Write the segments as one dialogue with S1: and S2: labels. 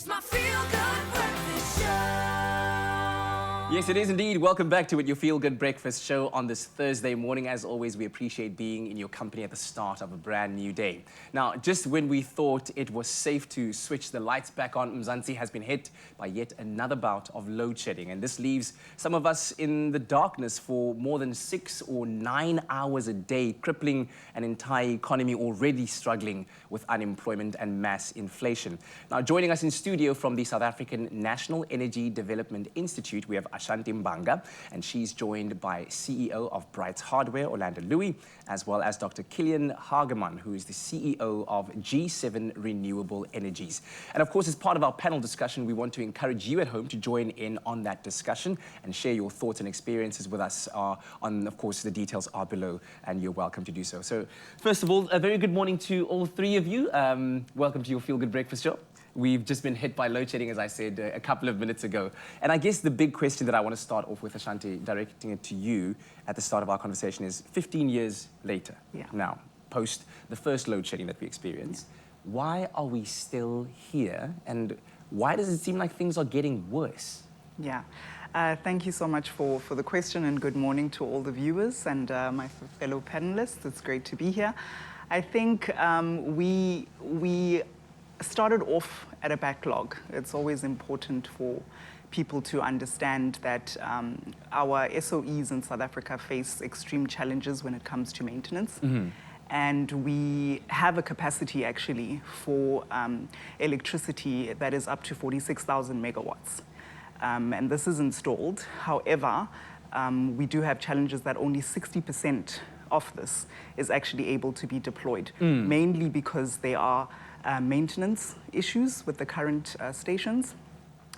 S1: It's my feel-good breakfast show.
S2: Yes, it is indeed. Welcome back to your Feel Good Breakfast show on this Thursday morning. As always, we appreciate being in your company at the start of a brand new day. Now, just when we thought it was safe to switch the lights back on, Mzansi has been hit by yet another bout of load shedding. And this leaves some of us in the darkness for more than 6 or 9 hours a day, crippling an entire economy already struggling with unemployment and mass inflation. Now, joining us in studio from the South African National Energy Development Institute, we have Ashanti Mbanga, and she's joined by CEO of Brights Hardware, Orlando Louis, as well as Dr. Kilian Hageman, who is the CEO of G7 Renewable Energies. And of course, as part of our panel discussion, we want to encourage you at home to join in on that discussion and share your thoughts and experiences with us. Of course, the details are below, and you're welcome to do so. So, first of all, a very good morning to all three of you. Welcome to your Feel Good Breakfast show. We've just been hit by load shedding, as I said a couple of minutes ago. And I guess the big question that I want to start off with, Ashanti, directing it to you at the start of our conversation, is 15 years later now, post the first load shedding that we experienced, why are we still here? And why does it seem like things are getting worse?
S3: Yeah. Thank you so much for the question, and good morning to all the viewers and my fellow panelists. It's great to be here. I think we started off at a backlog. It's always important for people to understand that our SOEs in South Africa face extreme challenges when it comes to maintenance. And we have a capacity actually for electricity that is up to 46,000 megawatts. And this is installed. However, we do have challenges that only 60% of this is actually able to be deployed, mainly because there are maintenance issues with the current stations.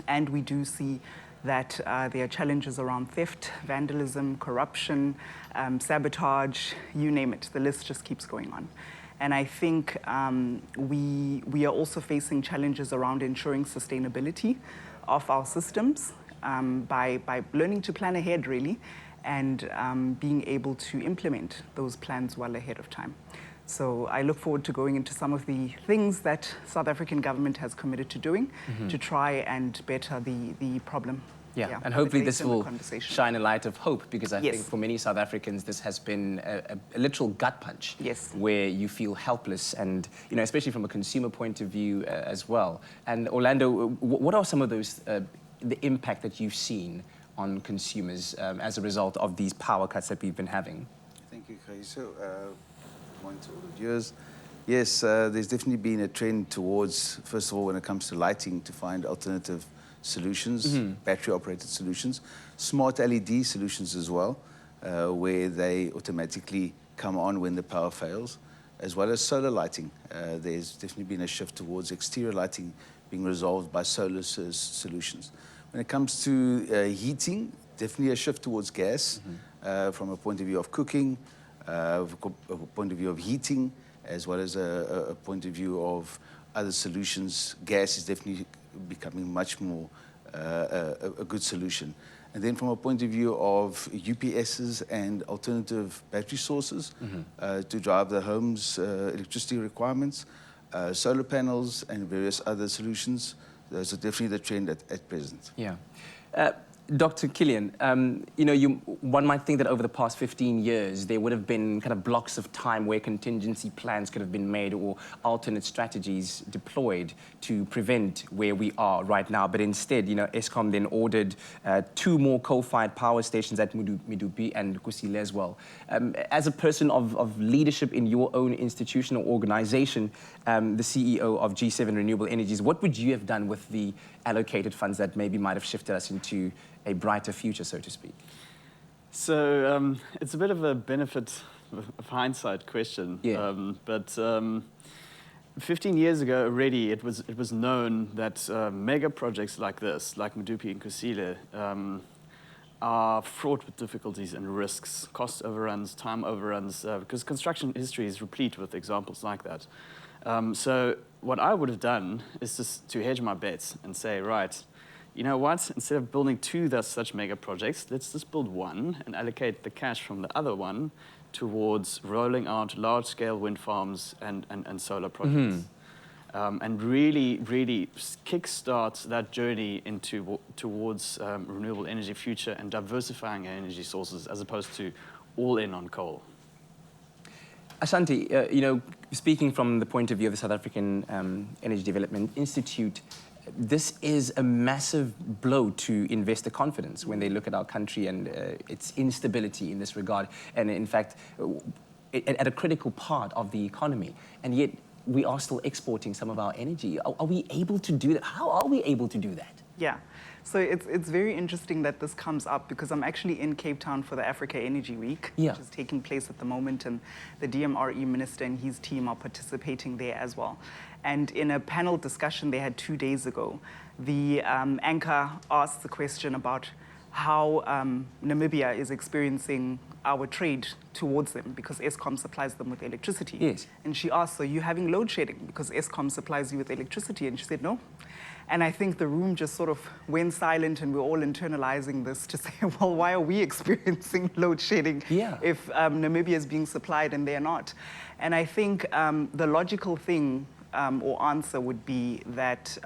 S3: And we do see that there are challenges around theft, vandalism, corruption, sabotage, you name it. The list just keeps going on. And I think we are also facing challenges around ensuring sustainability of our systems by learning to plan ahead, really, and being able to implement those plans well ahead of time. So I look forward to going into some of the things that South African government has committed to doing to try and better the problem.
S2: Yeah, and hopefully this will shine a light of hope, because I think for many South Africans this has been a literal gut punch, where you feel helpless, and especially from a consumer point of view as well. And Orlando, what are some of those the impact that you've seen on consumers as a result of these power cuts that we've been having?
S4: Thank you, Kay. So, morning to all the viewers. Yes, there's definitely been a trend towards, first of all, when it comes to lighting, to find alternative solutions, battery-operated solutions, smart LED solutions as well, where they automatically come on when the power fails, as well as solar lighting. There's definitely been a shift towards exterior lighting being resolved by solar solutions. When it comes to heating, definitely a shift towards gas from a point of view of cooking, a point of view of heating, as well as a point of view of other solutions. Gas is definitely becoming much more a good solution. And then from a point of view of UPSs and alternative battery sources to drive the home's electricity requirements, solar panels and various other solutions, those are definitely the trend at present.
S2: Yeah. Dr. Kilian, one might think that over the past 15 years, there would have been kind of blocks of time where contingency plans could have been made or alternate strategies deployed to prevent where we are right now. But instead, Eskom then ordered 2 more coal-fired power stations at Medupi and Kusile as well. As a person of leadership in your own institution or organization, the CEO of G7 Renewable Energies, what would you have done with the allocated funds that maybe might have shifted us into a brighter future, so to speak?
S5: So it's a bit of a benefit of hindsight question.
S2: Yeah.
S5: But 15 years ago already, it was known that mega projects like this, like Medupi and Kusile, are fraught with difficulties and risks, cost overruns, time overruns, because construction history is replete with examples like that. So what I would have done is just to hedge my bets and say, right, you know what, instead of building 2 such mega projects, let's just build 1 and allocate the cash from the other one towards rolling out large-scale wind farms and solar projects. and really, really kickstart that journey towards renewable energy future and diversifying our energy sources as opposed to all in on coal.
S2: Ashanti, speaking from the point of view of the South African Energy Development Institute, this is a massive blow to investor confidence when they look at our country and its instability in this regard, and in fact, at a critical part of the economy. And yet, we are still exporting some of our energy. Are we able to do that? How are we able to do that?
S3: Yeah, so it's very interesting that this comes up because I'm actually in Cape Town for the Africa Energy Week,
S2: Yeah.
S3: which is taking place at the moment, and the DMRE minister and his team are participating there as well. And in a panel discussion they had 2 days ago, the anchor asked the question about how Namibia is experiencing our trade towards them because Eskom supplies them with electricity.
S2: Yes.
S3: And she asked, so you're having load shedding because Eskom supplies you with electricity? And she said, no. And I think the room just sort of went silent and we're all internalizing this to say, well, why are we experiencing load shedding if Namibia is being supplied and they're not? And I think the logical thing or answer would be that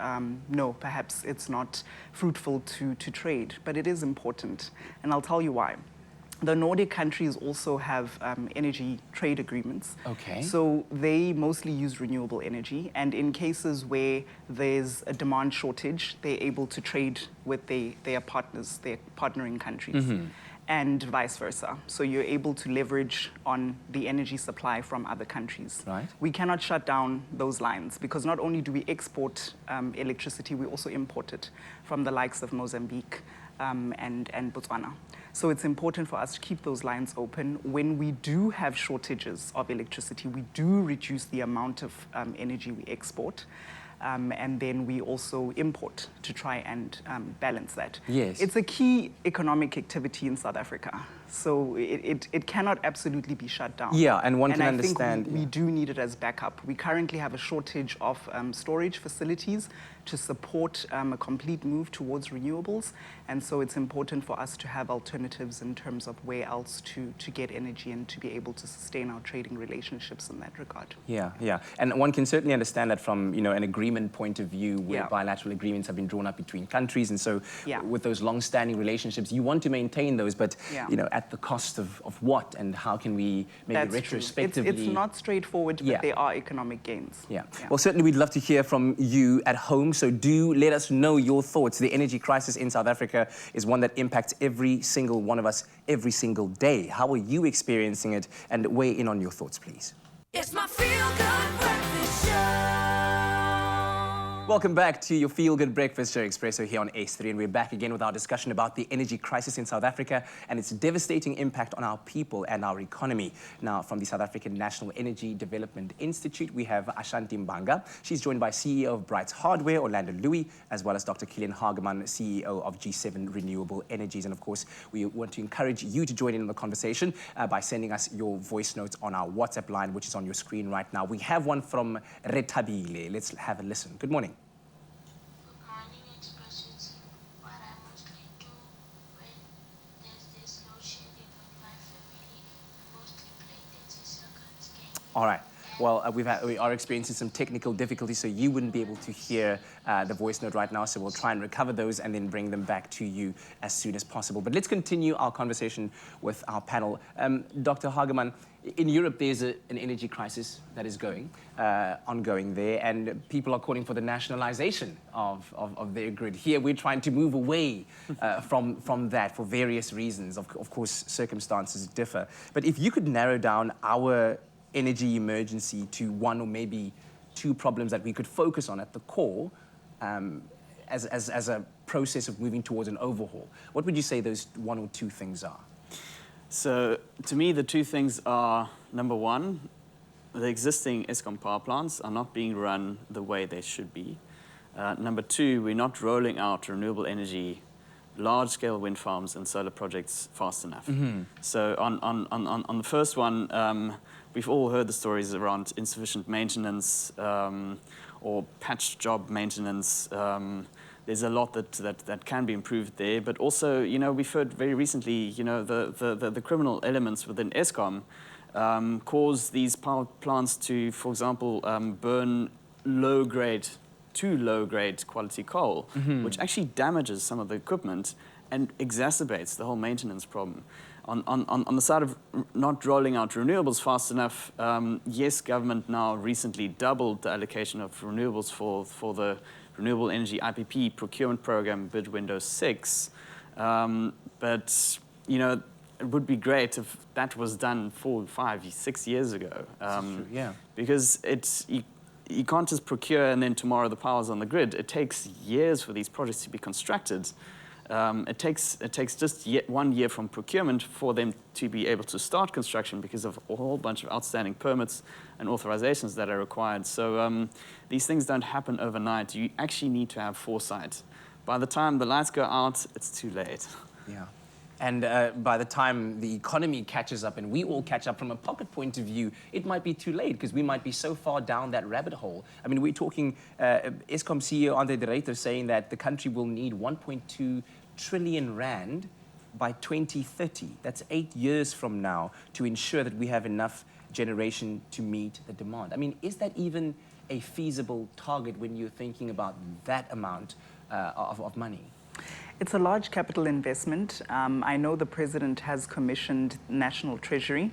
S3: no, perhaps it's not fruitful to trade, but it is important. And I'll tell you why. The Nordic countries also have energy trade agreements.
S2: Okay.
S3: So they mostly use renewable energy, and in cases where there's a demand shortage, they're able to trade with their partners, their partnering countries, and vice versa. So you're able to leverage on the energy supply from other countries.
S2: Right.
S3: We cannot shut down those lines because not only do we export electricity, we also import it from the likes of Mozambique and Botswana. So it's important for us to keep those lines open. When we do have shortages of electricity, we do reduce the amount of energy we export. And then we also import to try and balance that.
S2: Yes.
S3: It's a key economic activity in South Africa. So it cannot absolutely be shut down.
S2: Yeah, and one can
S3: I
S2: understand,
S3: think we do need it as backup. We currently have a shortage of storage facilities to support a complete move towards renewables. And so it's important for us to have alternatives in terms of where else to get energy and to be able to sustain our trading relationships in that regard.
S2: Yeah, yeah. And one can certainly understand that from, an agreement point of view where
S3: Yeah.
S2: bilateral agreements have been drawn up between countries. And so
S3: Yeah.
S2: with those long-standing relationships, you want to maintain those, but,
S3: Yeah.
S2: at the cost of what and how can we maybe
S3: That's true.
S2: retrospectively...
S3: It's not straightforward,
S2: Yeah.
S3: but there are economic gains.
S2: Yeah. Well, certainly we'd love to hear from you at home, so do let us know your thoughts. The energy crisis in South Africa is one that impacts every single one of us every single day. How are you experiencing it? And weigh in on your thoughts, please.
S1: It's my feel-good breakfast show.
S2: Welcome back to your Feel Good Breakfast Show, Expresso here on S3, and we're back again with our discussion about the energy crisis in South Africa and its devastating impact on our people and our economy. Now, from the South African National Energy Development Institute, we have Ashanti Mbanga. She's joined by CEO of Brights Hardware, Orlando Louis, as well as Dr. Kilian Hageman, CEO of G7 Renewable Energies. And of course, we want to encourage you to join in the conversation by sending us your voice notes on our WhatsApp line, which is on your screen right now. We have one from Retabile. Let's have a listen. Good morning.
S6: Morning Expresso team. What I mostly do when there's this load shedding with my family, we mostly play 30 seconds game.
S2: All right. Well, we are experiencing some technical difficulties, so you wouldn't be able to hear the voice note right now, so we'll try and recover those and then bring them back to you as soon as possible. But let's continue our conversation with our panel. Dr. Hageman, in Europe, there's an energy crisis that is ongoing there, and people are calling for the nationalization of their grid. Here, we're trying to move away from that for various reasons. Of course, circumstances differ. But if you could narrow down our energy emergency to one or maybe two problems that we could focus on at the core as a process of moving towards an overhaul, what would you say those one or two things are?
S5: So, to me, the two things are, number one, the existing Eskom power plants are not being run the way they should be. Number two, we're not rolling out renewable energy, large-scale wind farms and solar projects fast enough.
S2: Mm-hmm.
S5: So on the first one, we've all heard the stories around insufficient maintenance or patch job maintenance. There's a lot that can be improved there, but also, we've heard very recently, the criminal elements within Eskom cause these power plants to, for example, burn too low-grade quality coal, which actually damages some of the equipment and exacerbates the whole maintenance problem. On the side of not rolling out renewables fast enough, yes, government now recently doubled the allocation of renewables for the Renewable Energy IPP procurement program bid window 6. But, it would be great if that was done 4, 5, 6 years ago.
S2: True, yeah.
S5: Because you can't just procure and then tomorrow the power's on the grid. It takes years for these projects to be constructed. It takes just 1 year from procurement for them to be able to start construction because of a whole bunch of outstanding permits and authorizations that are required. So these things don't happen overnight. You actually need to have foresight. By the time the lights go out, it's too late.
S2: Yeah. And by the time the economy catches up and we all catch up from a pocket point of view, it might be too late because we might be so far down that rabbit hole. I mean, we're talking Eskom CEO Andre de Ruyter saying that the country will need 1.2 trillion rand by 2030. That's 8 years from now to ensure that we have enough generation to meet the demand. I mean, is that even a feasible target when you're thinking about that amount of money?
S3: It's a large capital investment. I know the president has commissioned National Treasury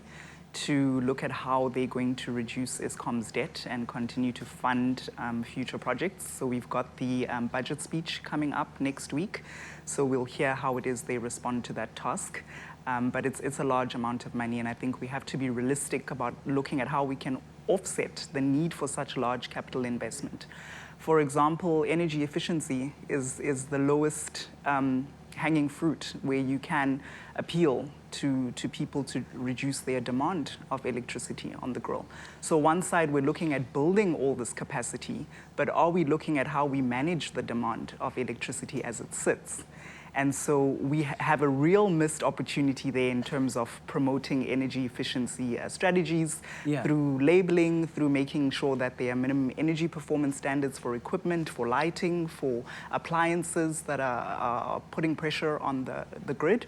S3: to look at how they're going to reduce Eskom's debt and continue to fund future projects. So we've got the budget speech coming up next week. So we'll hear how it is they respond to that task. But it's a large amount of money, and I think we have to be realistic about looking at how we can offset the need for such large capital investment. For example, energy efficiency is the lowest hanging fruit where you can appeal to people to reduce their demand of electricity on the grill. So one side, we're looking at building all this capacity, but are we looking at how we manage the demand of electricity as it sits? And so we have a real missed opportunity there in terms of promoting energy efficiency strategies through labeling, through making sure that there are minimum energy performance standards for equipment, for lighting, for appliances that are putting pressure on the grid.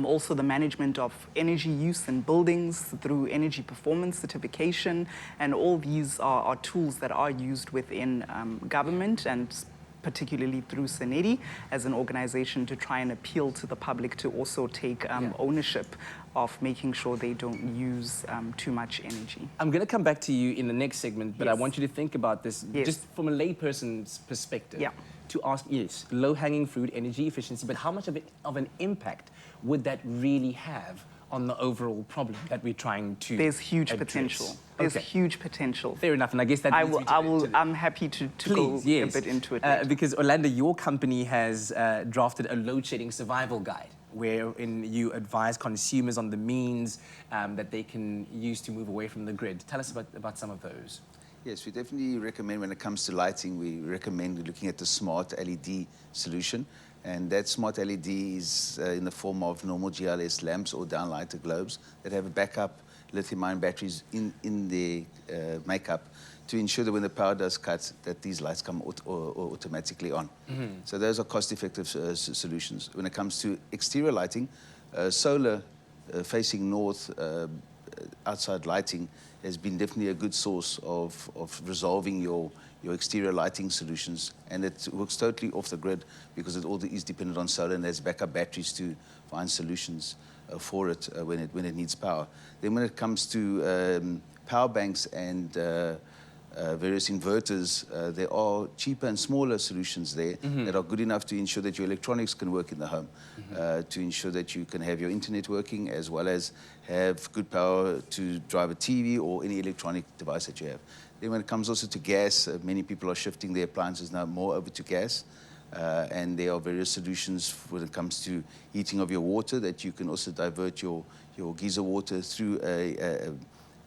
S3: Also the management of energy use in buildings through energy performance certification. And all these are tools that are used within government and particularly through Senedi as an organization to try and appeal to the public to also take ownership of making sure they don't use too much energy.
S2: I'm going to come back to you in the next segment, but I want you to think about this just from a layperson's perspective.
S3: Yeah.
S2: To ask, yes, low-hanging fruit, energy efficiency, but how much of an impact would that really have on the overall problem that we're trying to
S3: There's huge
S2: address?
S3: potential. There's huge potential.
S2: Fair enough, and I guess that
S3: I'm happy to go a bit into it later.
S2: because Orlando, your company has drafted a load shedding survival guide wherein you advise consumers on the means that they can use to move away from the grid. Tell us about some of those.
S4: Yes, we definitely recommend when it comes to lighting, we recommend looking at the smart LED solution. And that smart LED is in the form of normal GLS lamps or downlighted globes that have a backup lithium-ion batteries in their makeup to ensure that when the power does cut, that these lights come automatically on. So those are cost-effective solutions. When it comes to exterior lighting, solar facing north outside lighting has been definitely a good source of resolving your exterior lighting solutions, and it works totally off the grid because it all is dependent on solar, and there's backup batteries to find solutions for it when it needs power. Then when it comes to power banks and various inverters, there are cheaper and smaller solutions there that are good enough to ensure that your electronics can work in the home, to ensure that you can have your internet working as well as have good power to drive a TV or any electronic device that you have. Then when it comes also to gas, many people are shifting their appliances now more over to gas. And there are various solutions when it comes to heating of your water that you can also divert your geyser water through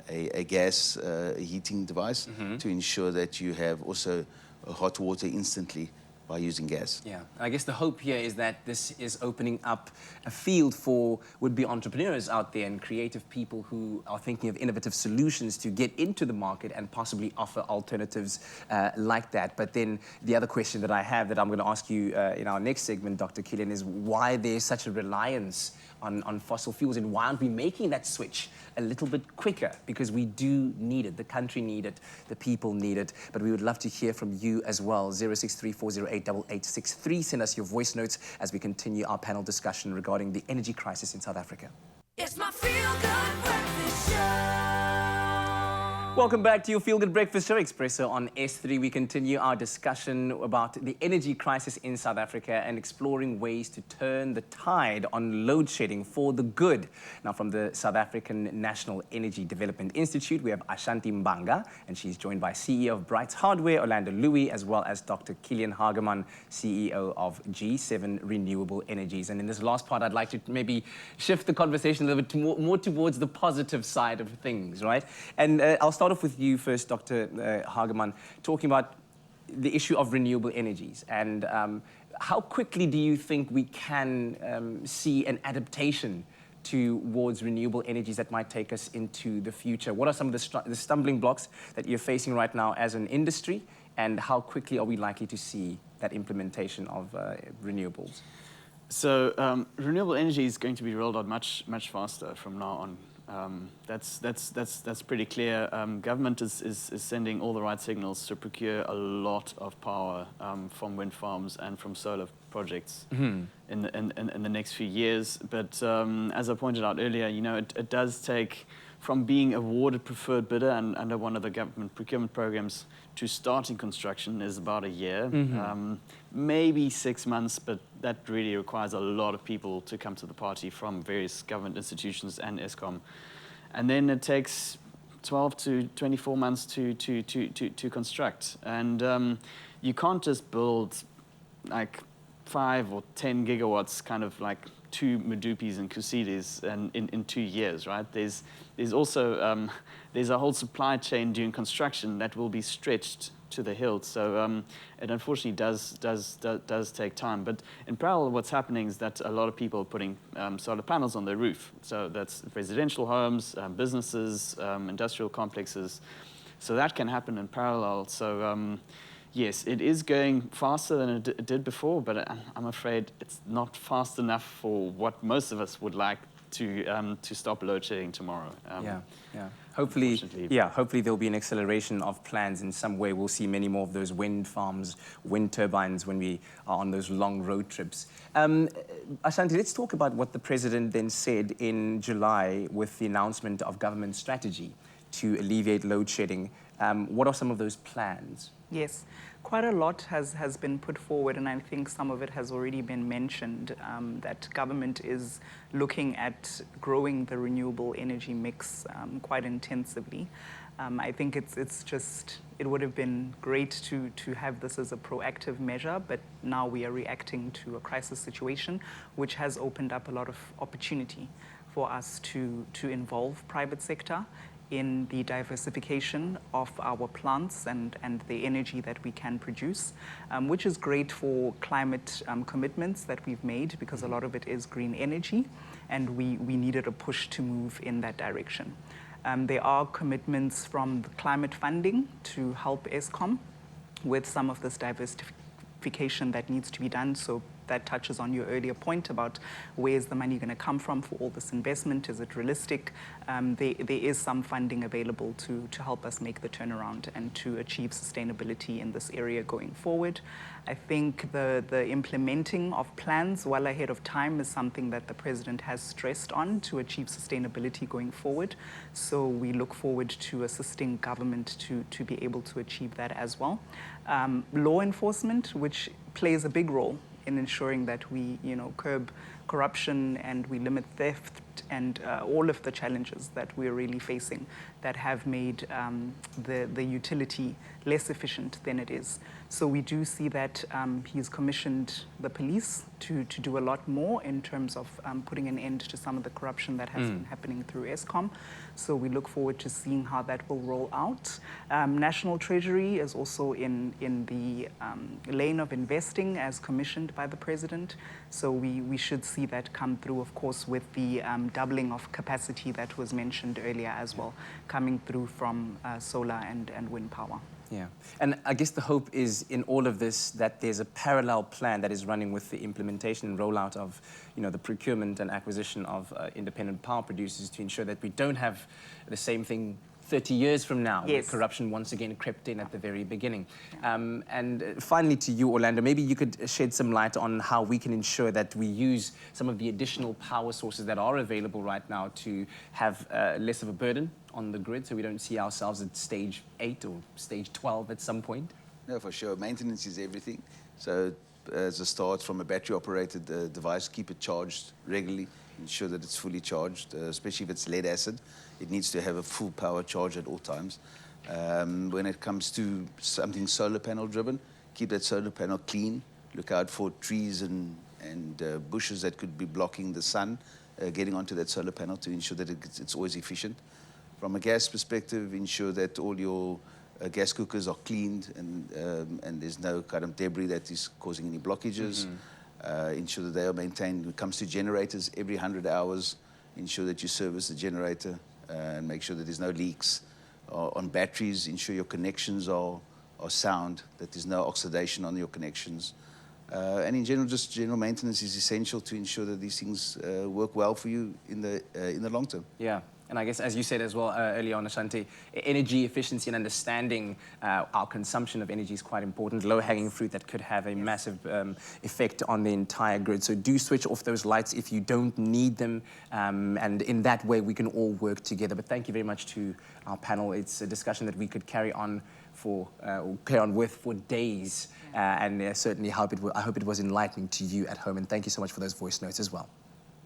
S4: a gas heating device to ensure that you have also hot water instantly by using gas.
S2: Yeah, I guess the hope here is that this is opening up a field for would-be entrepreneurs out there and creative people who are thinking of innovative solutions to get into the market and possibly offer alternatives like that. But then the other question that I have that I'm going to ask you in our next segment, Dr. Killian, is why there's such a reliance on fossil fuels, and why aren't we making that switch a little bit quicker? Because we do need it, the country need it, the people need it. But we would love to hear from you as well. 0634088863. Send us your voice notes as we continue our panel discussion regarding the energy crisis in South Africa.
S1: It's my feel-good breakfast show.
S2: Welcome back to your Feel Good Breakfast Show, Expresso on S3. We continue our discussion about the energy crisis in South Africa and exploring ways to turn the tide on load shedding for the good. Now, from the South African National Energy Development Institute, we have Ashanti Mbanga, and she's joined by CEO of Brights Hardware, Orlando Louis, as well as Dr. Kilian Hageman, CEO of G7 Renewable Energies. And in this last part, I'd like to maybe shift the conversation a little bit more towards the positive side of things, right? And I'll start off with you first, Dr. Hageman, talking about the issue of renewable energies and how quickly do you think we can see an adaptation towards renewable energies that might take us into the future? What are some of the stumbling blocks that you're facing right now as an industry, and how quickly are we likely to see that implementation of renewables?
S5: So renewable energy is going to be rolled out much faster from now on. That's pretty clear. Government is sending all the right signals to procure a lot of power from wind farms and from solar projects in the next few years. But as I pointed out earlier, you know, it does take, from being awarded preferred bidder and under one of the government procurement programs to starting construction is about a year, maybe 6 months, but that really requires a lot of people to come to the party from various government institutions and Eskom. And then it takes 12 to 24 months to construct. And you can't just build like 5 or 10 gigawatts, kind of like 2 Medupis and Kusilis in 2 years, right? There's also there's a whole supply chain during construction that will be stretched to the hilt. So it unfortunately does take time. But in parallel, what's happening is that a lot of people are putting solar panels on their roof. So that's residential homes, businesses, industrial complexes. So that can happen in parallel. So yes, it is going faster than it did before, but I'm afraid it's not fast enough for what most of us would like to stop load shedding tomorrow.
S2: Yeah. Hopefully there'll be an acceleration of plans in some way. We'll see many more of those wind farms, wind turbines when we are on those long road trips. Ashanti, let's talk about what the president then said in July with the announcement of government strategy to alleviate load shedding. What are some of those plans?
S3: Yes, quite a lot has been put forward, and I think some of it has already been mentioned, that government is looking at growing the renewable energy mix quite intensively. I think it would have been great to have this as a proactive measure, but now we are reacting to a crisis situation, which has opened up a lot of opportunity for us to involve private sector in the diversification of our plants and the energy that we can produce, which is great for climate commitments that we've made, because a lot of it is green energy, and we needed a push to move in that direction. There are commitments from the climate funding to help Eskom with some of this diversification that needs to be done. So that touches on your earlier point about where's the money going to come from for all this investment? Is it realistic? There is some funding available to help us make the turnaround and to achieve sustainability in this area going forward. I think the implementing of plans well ahead of time is something that the president has stressed on to achieve sustainability going forward. So we look forward to assisting government to be able to achieve that as well. Law enforcement, which plays a big role in ensuring that we, curb corruption and we limit theft and all of the challenges that we're really facing that have made the utility less efficient than it is. So we do see that he's commissioned the police to do a lot more in terms of putting an end to some of the corruption that has been happening through Eskom. So we look forward to seeing how that will roll out. National Treasury is also in the lane of investing as commissioned by the president. So we should see that come through, of course, with the doubling of capacity that was mentioned earlier as well, coming through from solar and wind power.
S2: Yeah, and I guess the hope is in all of this that there's a parallel plan that is running with the implementation and rollout of, the procurement and acquisition of independent power producers to ensure that we don't have the same thing 30 years from now, where
S3: Yes.
S2: corruption once again crept in at the very beginning. And finally to you, Orlando, maybe you could shed some light on how we can ensure that we use some of the additional power sources that are available right now to have less of a burden on the grid, so we don't see ourselves at stage 8 or stage 12 at some point.
S4: No, for sure. Maintenance is everything. So as a start from a battery-operated device, keep it charged regularly. Ensure that it's fully charged, especially if it's lead acid. It needs to have a full power charge at all times. When it comes to something solar panel driven, keep that solar panel clean. Look out for trees and bushes that could be blocking the sun getting onto that solar panel to ensure that it's always efficient. From a gas perspective, ensure that all your gas cookers are cleaned and there's no kind of debris that is causing any blockages. Ensure that they are maintained. When it comes to generators, every 100 hours, ensure that you service the generator and make sure that there's no leaks. On batteries, ensure your connections are sound, that there's no oxidation on your connections. And in general, just general maintenance is essential to ensure that these things work well for you in the long term.
S2: Yeah. And I guess, as you said as well earlier on, Ashanti, energy efficiency and understanding our consumption of energy is quite important. Low-hanging fruit that could have a massive effect on the entire grid. So do switch off those lights if you don't need them. And in that way, we can all work together. But thank you very much to our panel. It's a discussion that we could carry on with for days. And certainly I hope it was enlightening to you at home. And thank you so much for those voice notes as well.